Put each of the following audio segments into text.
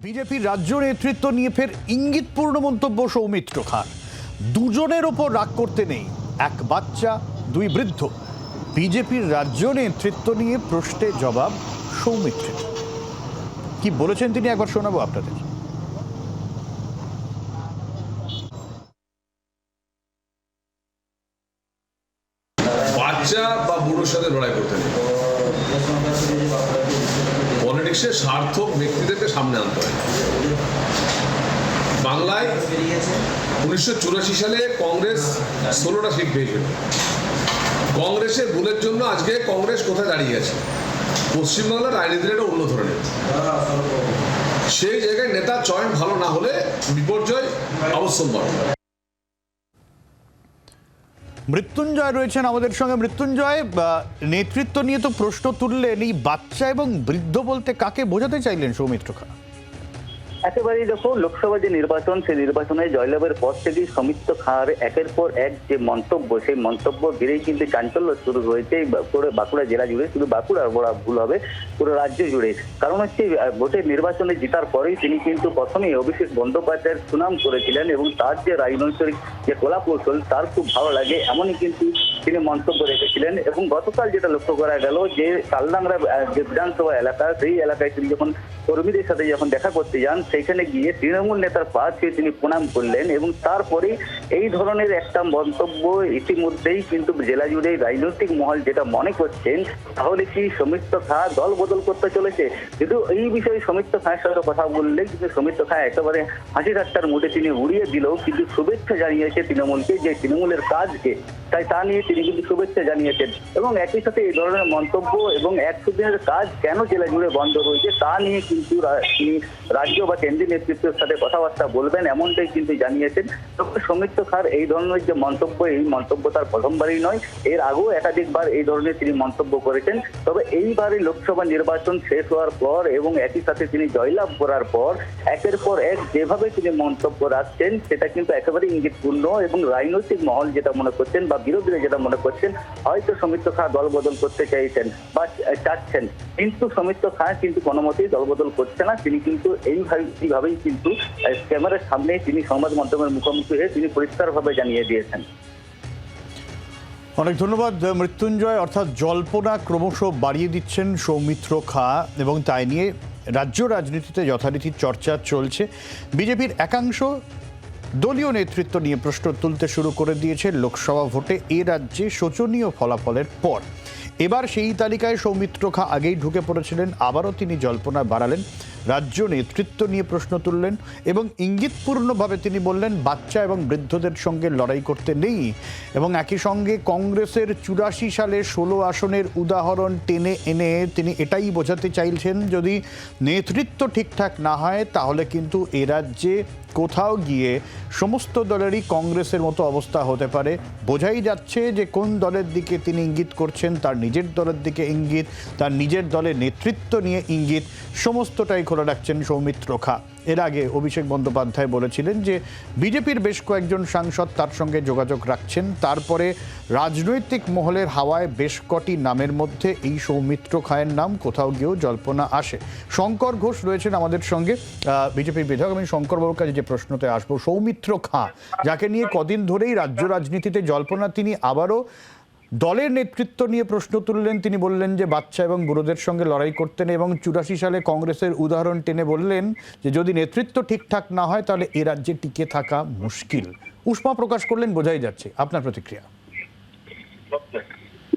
বিজেপির রাজ্য নেতৃত্ব নিয়ে ফের ইঙ্গিতপূর্ণ মন্তব্য সৌমিত্র খান। দুজনের ওপর রাগ করতে নেই, এক বাচ্চা দুই বৃদ্ধ। বিজেপির রাজ্য নেতৃত্ব নিয়ে প্রশ্নের জবাব সৌমিত্রের। কি বলেছেন তিনি একবার শোনাবো আপনাদের। বাচ্চা বা বুড়োর সাথে লড়াই করতে নেই। পলিটিক্সে সার্থক ব্যক্তিদেরকে সামনে আনতে হয়। বাংলায় 1984 সালে কংগ্রেস 16টা সিট পেয়েছিল। কংগ্রেসের ভুলের জন্য আজকে কংগ্রেস কোথায় দাঁড়িয়ে আছে? পশ্চিমবাংলার রাজনীতির একটা অন্য ধরনের। সেই জায়গায় নেতা চয়ন ভালো না হলে বিপর্যয় অবশ্যম্ভাবী। মৃত্যুঞ্জয় রয়েছেন আমাদের সঙ্গে। মৃত্যুঞ্জয়, নেতৃত্ব নিয়ে তো প্রশ্ন তুললেন, এই বাচ্চা এবং বৃদ্ধ বলতে কাকে বোঝাতে চাইলেন সৌমিত্র খান? একেবারেই দেখো, লোকসভা যে নির্বাচন, সেই নির্বাচনে জয়লাভের পর থেকেই সৌমিত্র খাঁর একের পর এক যে মন্তব্য, সেই মন্তব্য ঘিরেই কিন্তু চাঞ্চল্য শুরু হয়েছে পুরো বাঁকুড়া জেলা জুড়ে। শুধু বাঁকুড়ার বড় ভুল হবে, পুরো রাজ্য জুড়ে। কারণ হচ্ছে ভোটের নির্বাচনে জেতার পরেই তিনি কিন্তু প্রথমেই অভিষেক বন্দ্যোপাধ্যায়ের সুনাম করেছিলেন এবং তার যে রাজনৈতিক যে কলাকৌশল তার খুব ভালো লাগে, এমনই কিন্তু তিনি মন্তব্য রেখেছিলেন। এবং গতকাল যেটা লক্ষ্য করা গেল যে কালডাংরা যে বিধানসভা এলাকা, সেই এলাকায় তিনি যখন কর্মীদের সাথে যখন দেখা করতে যান, সেখানে গিয়ে তৃণমূল নেতার পা ছুঁয়ে তিনি প্রণাম করলেন। এবং তারপরে এই ধরনের একটা মন্তব্য ইতিমধ্যেই কিন্তু জেলা জুড়ে রাজনৈতিক মহল যেটা মনে করছেন, তাহলে কি সৌমিত্র খাঁ দল বদল করতে চলেছে? কিন্তু এই বিষয়ে সৌমিত্র খাঁয়ের সাথে কথা বললে কিন্তু সৌমিত্র খাঁ একেবারে হাসি ঠাট্টার মুডে তিনি উড়িয়ে দিলেও কিন্তু শুভেচ্ছা জানিয়েছে তৃণমূলকে, যে তৃণমূলের কাজকে, তাই তা নিয়ে তিনি কিন্তু শুভেচ্ছা জানিয়েছেন। এবং একই সাথে এই ধরনের মন্তব্য এবং 100 দিনের কাজ কেন জেলা জুড়ে বন্ধ রয়েছে তা নিয়ে কিন্তু তিনি রাজ্য বা কেন্দ্রীয় নেতৃত্বের সাথে কথাবার্তা বলবেন, এমনটাই কিন্তু জানিয়েছেন। তবে সৌমিত্র খাঁর এই ধরনের যে মন্তব্য, এই মন্তব্য তার প্রথমবারই নয়, এর আগেও একাধিকবার এই ধরনের তিনি মন্তব্য করেছেন। তবে এইবারে লোকসভা নির্বাচন শেষ হওয়ার পর এবং একই সাথে তিনি জয়লাভ করার পর একের পর এক যেভাবে তিনি মন্তব্য রাখছেন, সেটা কিন্তু একেবারে ইঙ্গিতপূর্ণ। এবং রাজনৈতিক মহল যেটা মনে করছেন বা বিরোধীরা যেটা মনে করছেন, হয়তো সৌমিত্র খাঁ দল বদল করতে চাইছেন বা চাচ্ছেন, কিন্তু সৌমিত্র খাঁ কিন্তু কোনো মতেই দল বদল করছে না। তিনি কিন্তু এইভাবেই কিন্তু ক্যামেরার সামনে তিনি সংবাদ মাধ্যমের মুখোমুখি হয়ে তিনি পরিষ্কারভাবে জানিয়ে দিয়েছেন। অনেক ধন্যবাদ মৃত্যুঞ্জয়। অর্থাৎ জল্পনা ক্রমশ বাড়িয়ে দিচ্ছেন সৌমিত্র খাঁ এবং তাই নিয়ে রাজ্য রাজনীতিতে যথারীতি চর্চা চলছে। বিজেপির একাংশ দলীয় নেতৃত্ব নিয়ে প্রশ্ন তুলতে শুরু করে দিয়েছে লোকসভা ভোটে এ রাজ্যে শোচনীয় ফলাফলের পর। এবার সেই তালিকায় সৌমিত্র খাঁ আগেই ঢুকে পড়েছিলেন। আবারও তিনি জল্পনা বাড়ালেন, রাজ্য নেতৃত্ব নিয়ে প্রশ্ন তুললেন এবং ইঙ্গিতপূর্ণভাবে তিনি বললেন বাচ্চা এবং বৃদ্ধদের সঙ্গে লড়াই করতে নেই। এবং একই সঙ্গে কংগ্রেসের 84 সালে 16 আসনের উদাহরণ টেনে এনে তিনি এটাই বোঝাতে চাইছেন, যদি নেতৃত্ব ঠিকঠাক না হয় তাহলে কিন্তু এ রাজ্যে কোথাও গিয়ে সমস্ত দলেরই কংগ্রেসের মতো অবস্থা হতে পারে। বোঝাই যাচ্ছে যে কোন দলের দিকে তিনি ইঙ্গিত করছেন, তার নিজের দলের দিকে ইঙ্গিত, তার নিজের দলের নেতৃত্ব নিয়ে ইঙ্গিত, সমস্তটাই খোলা রাখছেন সৌমিত্র খাঁ। এর আগে অভিষেক বন্দ্যোপাধ্যায় বলেছিলেন যে বিজেপির বেশ কয়েকজন সাংসদ তার সঙ্গে যোগাযোগ রাখছেন। তারপরে রাজনৈতিক মহলের হাওয়ায় বেশ কটি নামের মধ্যে এই সৌমিত্র খাঁয়ের নাম কোথাও গিয়েও জল্পনা আসে। শঙ্কর ঘোষ রয়েছেন আমাদের সঙ্গে, বিজেপির বিধায়ক। আমি শঙ্করবাবুর কাছে যে প্রশ্নতে আসবো, সৌমিত্র খাঁ যাকে নিয়ে কদিন ধরেই রাজ্য রাজনীতিতে জল্পনা, তিনি আবারও দলের নেতৃত্ব নিয়ে প্রশ্ন তুললেন। তিনি বললেন যে বাচ্চা এবং বুড়োদের সঙ্গে লড়াই করতেন এবং 84 সালে কংগ্রেসের উদাহরণ টেনে বললেন যে যদি নেতৃত্ব ঠিকঠাক না হয় তাহলে এ রাজ্যে টিকে থাকা মুশকিল। উষ্মা প্রকাশ করলেন, বোঝাই যাচ্ছে। আপনার প্রতিক্রিয়া?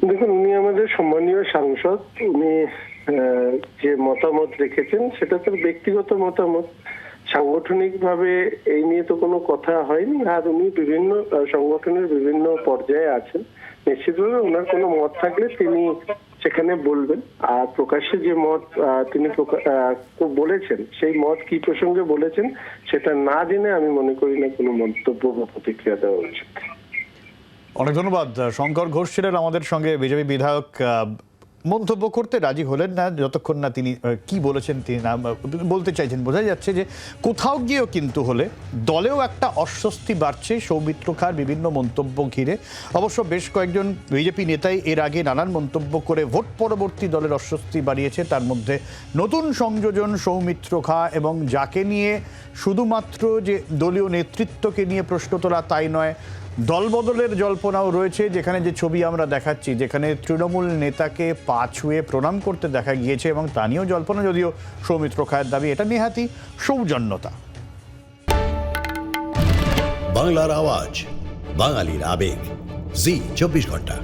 দেখুন, উনি আমাদের সম্মানীয় সাংসদ। উনি যে মতামত রেখেছেন সেটা তার ব্যক্তিগত মতামত। সাংগঠনিকভাবে এই নিয়ে তো কোনো কথা হয়নি। আর উনি বিভিন্ন সংগঠনের বিভিন্ন পর্যায়ে আছেন, নিশ্চিতভাবে ওনার কোনো মত থাকলে তিনি সেখানে বলবেন। আর প্রকাশ্যে যে মত তিনি বলেছেন, সেই মত কি প্রসঙ্গে বলেছেন সেটা না জেনে আমি মনে করি না কোনো মন্তব্য বা প্রতিক্রিয়া দেওয়া উচিত। অনেক ধন্যবাদ। শঙ্কর ঘোষ ছিলেন আমাদের সঙ্গে, বিজেপি বিধায়ক। মন্তব্য করতে রাজি হলেন না যতক্ষণ না তিনি কি বলেছেন তিনি না বলতে চাইছেন। বোঝা যাচ্ছে যে কোথাও গিয়েও কিন্তু হলে দলেও একটা অস্বস্তি বাড়ছে সৌমিত্র খাঁর বিভিন্ন মন্তব্য ঘিরে। অবশ্য বেশ কয়েকজন বিজেপি নেতাই এর আগে নানান মন্তব্য করে ভোট পরবর্তী দলের অস্বস্তি বাড়িয়েছে। তার মধ্যে নতুন সংযোজন সৌমিত্র খাঁ, এবং যাকে নিয়ে শুধুমাত্র যে দলীয় নেতৃত্বকে নিয়ে প্রশ্ন তোলা তাই নয়, দলবদলের জল্পনাও রয়েছে। যেখানে যে ছবি আমরা দেখাচ্ছি, যেখানে তৃণমূল নেতাকে পা ছুঁয়ে প্রণাম করতে দেখা গিয়েছে, এবং তা নিয়েও জল্পনা, যদিও সৌমিত্র খায়ের দাবি এটা নেহাতি সৌজন্যতা। বাংলার আওয়াজ, বাঙালির আবেগ, জি 24 ঘন্টা।